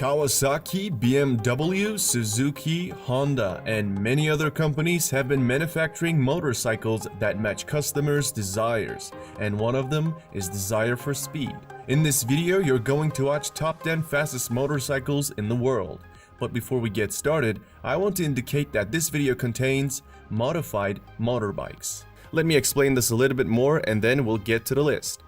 Kawasaki, BMW, Suzuki, Honda, and many other companies have been manufacturing motorcycles that match customers' desires, and one of them is desire for speed. In this video, you're going to watch top 10 fastest motorcycles in the world. But before we get started, I want to indicate that this video contains modified motorbikes. Let me explain this a little bit more and then we'll get to the list.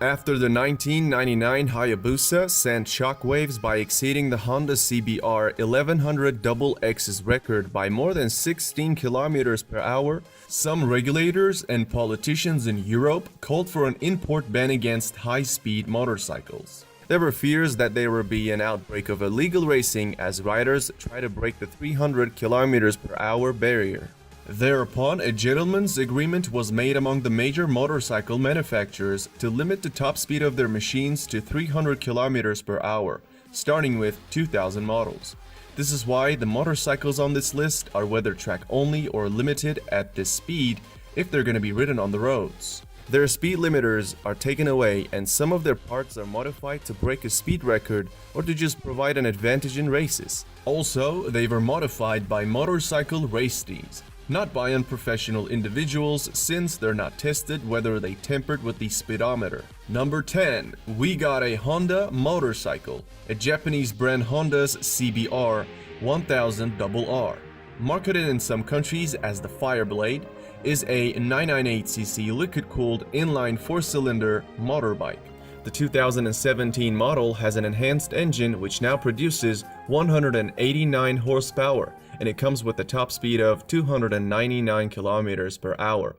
After the 1999 Hayabusa sent shockwaves by exceeding the Honda CBR 1100 XX's record by more than 16 km per hour, some regulators and politicians in Europe called for an import ban against high-speed motorcycles. There were fears that there would be an outbreak of illegal racing as riders try to break the 300 km per hour barrier. Thereupon, a gentleman's agreement was made among the major motorcycle manufacturers to limit the top speed of their machines to 300 km per hour, starting with 2000 models. This is why the motorcycles on this list are whether track only or limited at this speed if they're going to be ridden on the roads. Their speed limiters are taken away and some of their parts are modified to break a speed record or to just provide an advantage in races. Also, they were modified by motorcycle race teams, not by unprofessional individuals, since they're not tested whether they tampered with the speedometer. Number 10. We got a Honda motorcycle, a Japanese brand Honda's CBR 1000 RR. Marketed in some countries as the Fireblade, is a 998cc liquid-cooled inline 4-cylinder motorbike. The 2017 model has an enhanced engine which now produces 189 horsepower, and it comes with a top speed of 299 km per hour.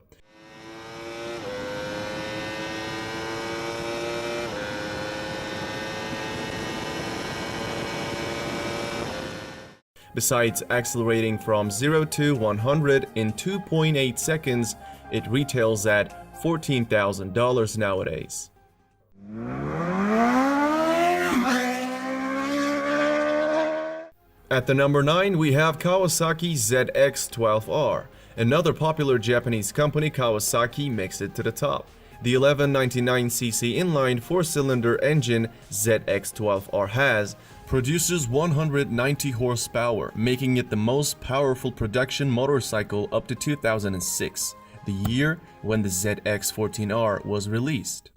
Besides accelerating from 0 to 100 in 2.8 seconds, it retails at $14,000 nowadays. At the number 9, we have Kawasaki ZX-12R. Another popular Japanese company, Kawasaki, makes it to the top. The 1199cc inline 4-cylinder engine ZX-12R has produces 190 horsepower, making it the most powerful production motorcycle up to 2006, the year when the ZX-14R was released.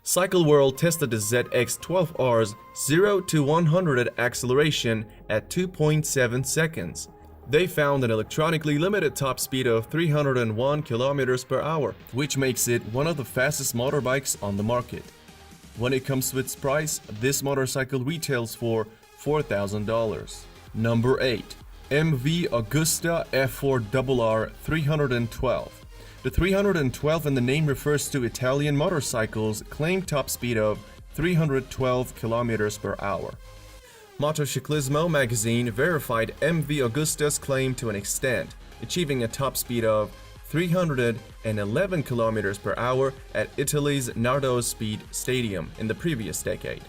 Cycle World tested the ZX-12R's 0 to 100 acceleration at 2.7 seconds. They found an electronically limited top speed of 301 km per hour, which makes it one of the fastest motorbikes on the market. When it comes to its price, this motorcycle retails for $4,000. Number 8. MV Agusta F4RR 312. The 312 in the name refers to Italian motorcycles' claimed top speed of 312 km per hour. Motociclismo magazine verified MV Agusta's claim to an extent, achieving a top speed of 311 km per hour at Italy's Nardo Speed Stadium in the previous decade.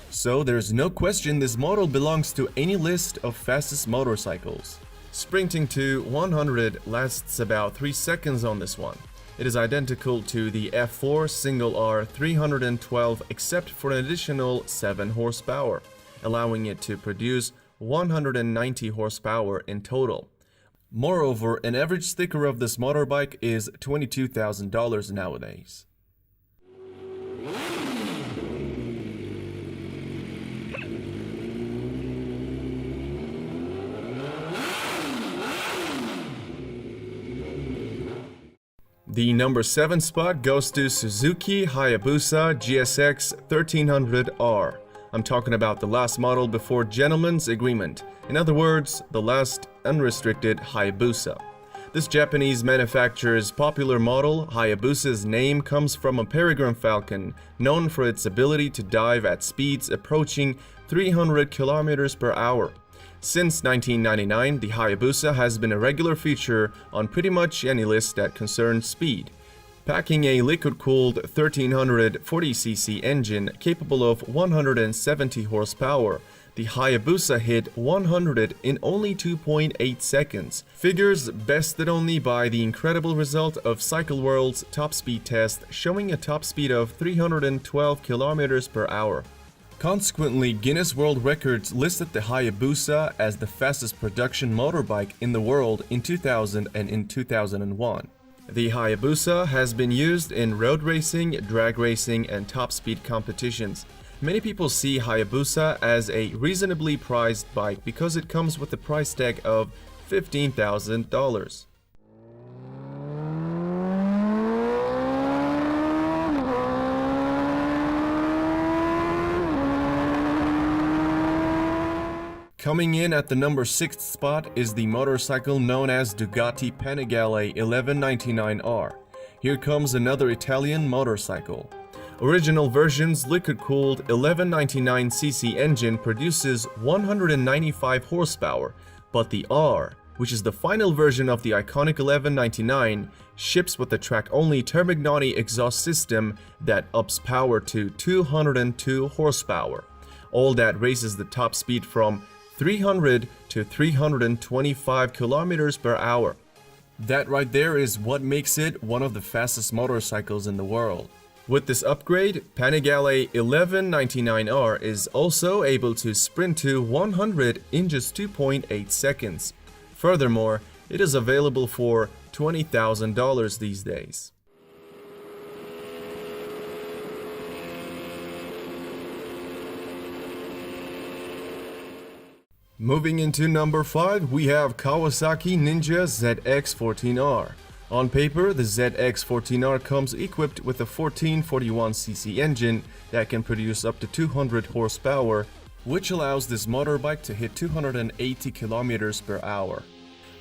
So there's no question this model belongs to any list of fastest motorcycles. Sprinting to 100 lasts about 3 seconds on this one. It is identical to the F4 single R 312 except for an additional 7 horsepower, allowing it to produce 190 horsepower in total. Moreover, an average sticker of this motorbike is $22,000 nowadays. The number 7 spot goes to Suzuki Hayabusa GSX 1300R. I'm talking about the last model before gentleman's agreement. In other words, the last unrestricted Hayabusa. This Japanese manufacturer's popular model, Hayabusa's name comes from a peregrine falcon known for its ability to dive at speeds approaching 300 km per hour. Since 1999, the Hayabusa has been a regular feature on pretty much any list that concerns speed. Packing a liquid-cooled 1340cc engine capable of 170 horsepower, The Hayabusa hit 100 in only 2.8 seconds, figures bested only by the incredible result of CycleWorld's top speed test showing a top speed of 312 km per hour. Consequently, Guinness World Records listed the Hayabusa as the fastest production motorbike in the world in 2000 and in 2001. The Hayabusa has been used in road racing, drag racing, and top speed competitions. Many people see Hayabusa as a reasonably priced bike because it comes with a price tag of $15,000. Coming in at the number 6th spot is the motorcycle known as Ducati Panigale 1199R. Here comes another Italian motorcycle. Original version's liquid-cooled 1199cc engine produces 195 horsepower, but the R, which is the final version of the iconic 1199, ships with the track-only Termignotti exhaust system that ups power to 202 horsepower. All that raises the top speed from 300 to 325 kilometers per hour. That right there is what makes it one of the fastest motorcycles in the world. With this upgrade, Panigale 1199R is also able to sprint to 100 in just 2.8 seconds. Furthermore, it is available for $20,000 these days. Moving into number 5, we have Kawasaki Ninja ZX14R. On paper, the ZX14R comes equipped with a 1441cc engine that can produce up to 200 horsepower, which allows this motorbike to hit 280 kilometers per hour.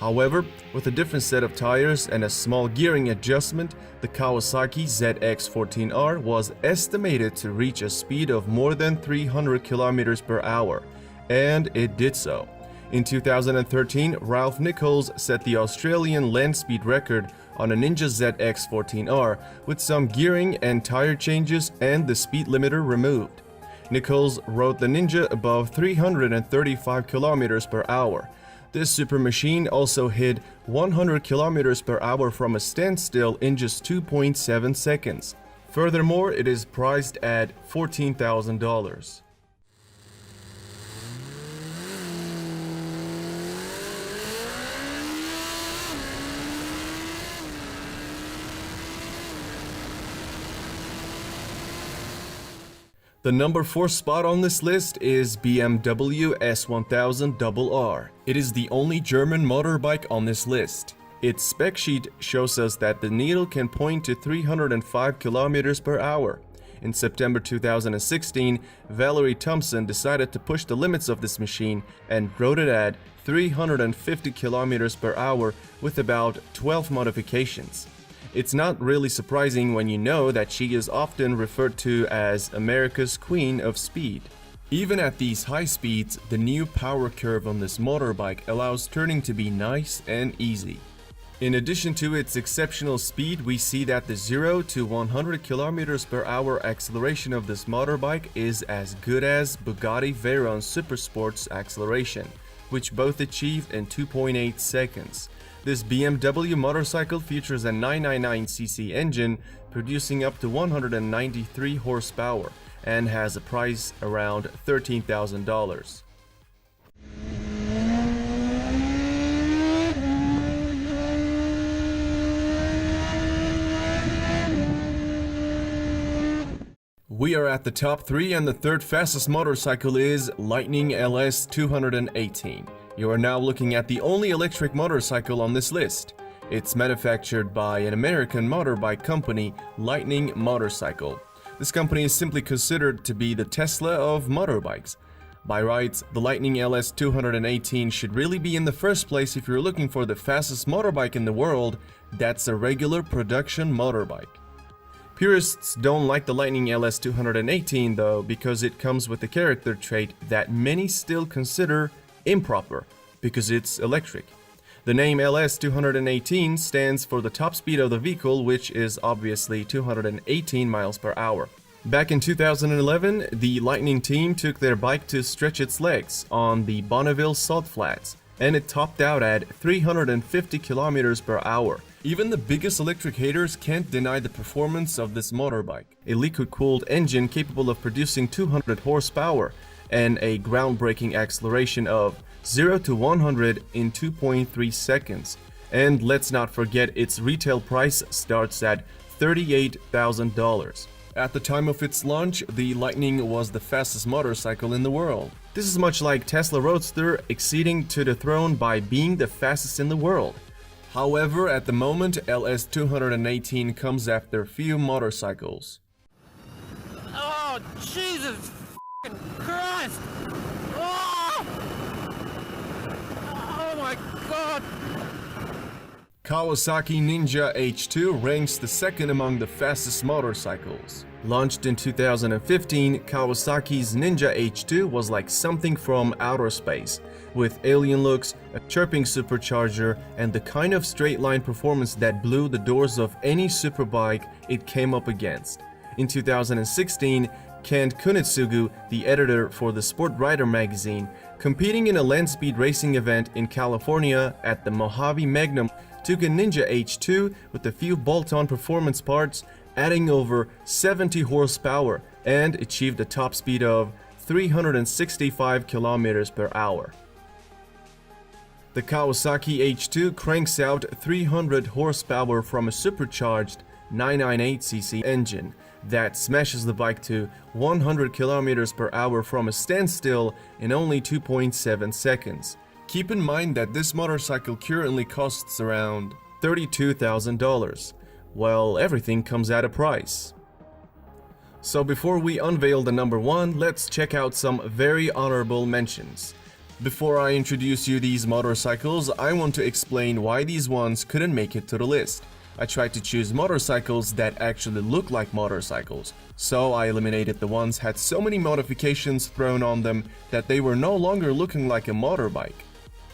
However, with a different set of tires and a small gearing adjustment, the Kawasaki ZX14R was estimated to reach a speed of more than 300 kilometers per hour, and it did so. In 2013, Ralph Nichols set the Australian land speed record on a Ninja ZX14R with some gearing and tire changes and the speed limiter removed. Nichols rode the Ninja above 335 kilometers per hour. This super machine also hit 100 kilometers per hour from a standstill in just 2.7 seconds. Furthermore, it is priced at $14,000. The number 4 spot on this list is BMW S1000RR. It is the only German motorbike on this list. Its spec sheet shows us that the needle can point to 305 kilometers per hour. In September 2016, Valerie Thompson decided to push the limits of this machine and rode it at 350 kilometers per hour with about 12 modifications. It's not really surprising when you know that she is often referred to as America's Queen of Speed. Even at these high speeds, the new power curve on this motorbike allows turning to be nice and easy. In addition to its exceptional speed, we see that the 0 to 100 km per hour acceleration of this motorbike is as good as Bugatti Veyron's Supersport's acceleration, which both achieved in 2.8 seconds. This BMW motorcycle features a 999cc engine producing up to 193 horsepower and has a price around $13,000. We are at the top 3 and the third fastest motorcycle is Lightning LS 218. You are now looking at the only electric motorcycle on this list. It's manufactured by an American motorbike company, Lightning Motorcycle. This company is simply considered to be the Tesla of motorbikes. By rights, the Lightning LS 218 should really be in the first place if you're looking for the fastest motorbike in the world that's a regular production motorbike. Purists don't like the Lightning LS 218 though because it comes with a character trait that many still consider improper because it's electric. The name LS 218 stands for the top speed of the vehicle, which is obviously 218 miles per hour. Back in 2011, the Lightning team took their bike to stretch its legs on the Bonneville Salt Flats, and it topped out at 350 kilometers per hour. Even the biggest electric haters can't deny the performance of this motorbike. A liquid-cooled engine capable of producing 200 horsepower and a groundbreaking acceleration of 0 to 100 in 2.3 seconds. And let's not forget its retail price starts at $38,000. At the time of its launch, the Lightning was the fastest motorcycle in the world. This is much like Tesla Roadster acceding to the throne by being the fastest in the world. However, at the moment, LS218 comes after few motorcycles. Oh, Jesus Christ! Oh! Oh my God! Kawasaki Ninja H2 ranks the second among the fastest motorcycles. Launched in 2015, Kawasaki's Ninja H2 was like something from outer space, with alien looks, a chirping supercharger, and the kind of straight-line performance that blew the doors of any superbike it came up against. In 2016, Kent Kunitsugu, the editor for the Sport Rider magazine, competing in a land speed racing event in California at the Mojave Magnum, took a Ninja H2 with a few bolt-on performance parts, adding over 70 horsepower, and achieved a top speed of 365 kilometers per hour. The Kawasaki H2 cranks out 300 horsepower from a supercharged 998cc engine that smashes the bike to 100 kilometers per hour from a standstill in only 2.7 seconds. Keep in mind that this motorcycle currently costs around $32,000. Well, everything comes at a price. So before we unveil the number one, let's check out some very honorable mentions. Before I introduce you these motorcycles, I want to explain why these ones couldn't make it to the list. I tried to choose motorcycles that actually look like motorcycles, so I eliminated the ones had so many modifications thrown on them that they were no longer looking like a motorbike.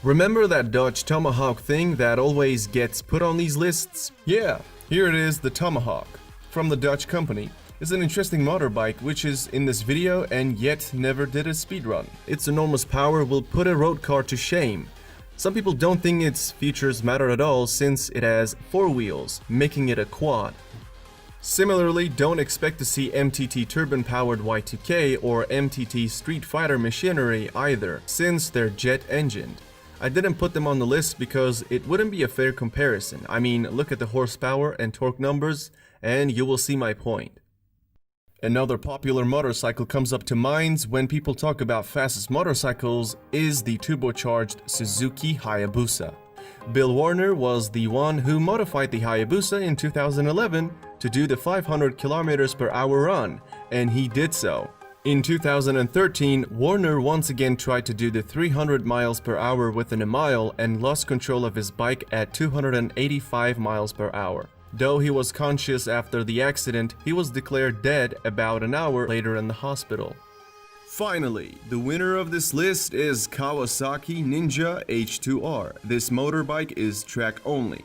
Remember that Dodge Tomahawk thing that always gets put on these lists? Yeah, here it is, the Tomahawk, from the Dodge company. It's an interesting motorbike which is in this video and yet never did a speedrun. Its enormous power will put a road car to shame. Some people don't think its features matter at all since it has 4 wheels, making it a quad. Similarly, don't expect to see MTT turbine-powered Y2K or MTT Street Fighter machinery either, since they're jet-engined. I didn't put them on the list because it wouldn't be a fair comparison. I mean, look at the horsepower and torque numbers and you will see my point. Another popular motorcycle comes up to mind when people talk about fastest motorcycles is the turbocharged Suzuki Hayabusa. Bill Warner was the one who modified the Hayabusa in 2011 to do the 500 km per hour run, and he did so. In 2013, Warner once again tried to do the 300 miles per hour within a mile and lost control of his bike at 285 miles per hour. Though he was conscious after the accident, he was declared dead about an hour later in the hospital. Finally, the winner of this list is Kawasaki Ninja H2R. This motorbike is track only.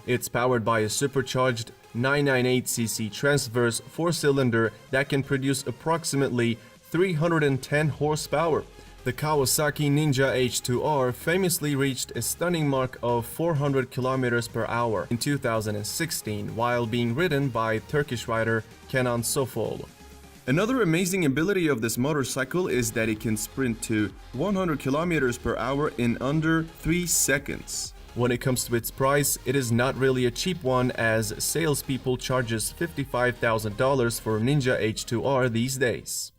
It's powered by a supercharged 998cc transverse 4-cylinder that can produce approximately 310 horsepower. The Kawasaki Ninja H2R famously reached a stunning mark of 400 km per hour in 2016 while being ridden by Turkish rider Kenan Sofuoğlu. Another amazing ability of this motorcycle is that it can sprint to 100 km per hour in under 3 seconds. When it comes to its price, it is not really a cheap one as salespeople charges $55,000 for Ninja H2R these days.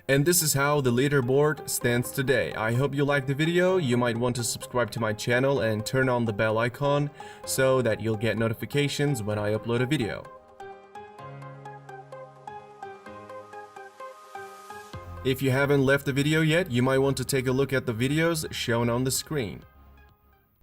And this is how the leaderboard stands today. I hope you liked the video. You might want to subscribe to my channel and turn on the bell icon so that you'll get notifications when I upload a video. If you haven't left the video yet, you might want to take a look at the videos shown on the screen.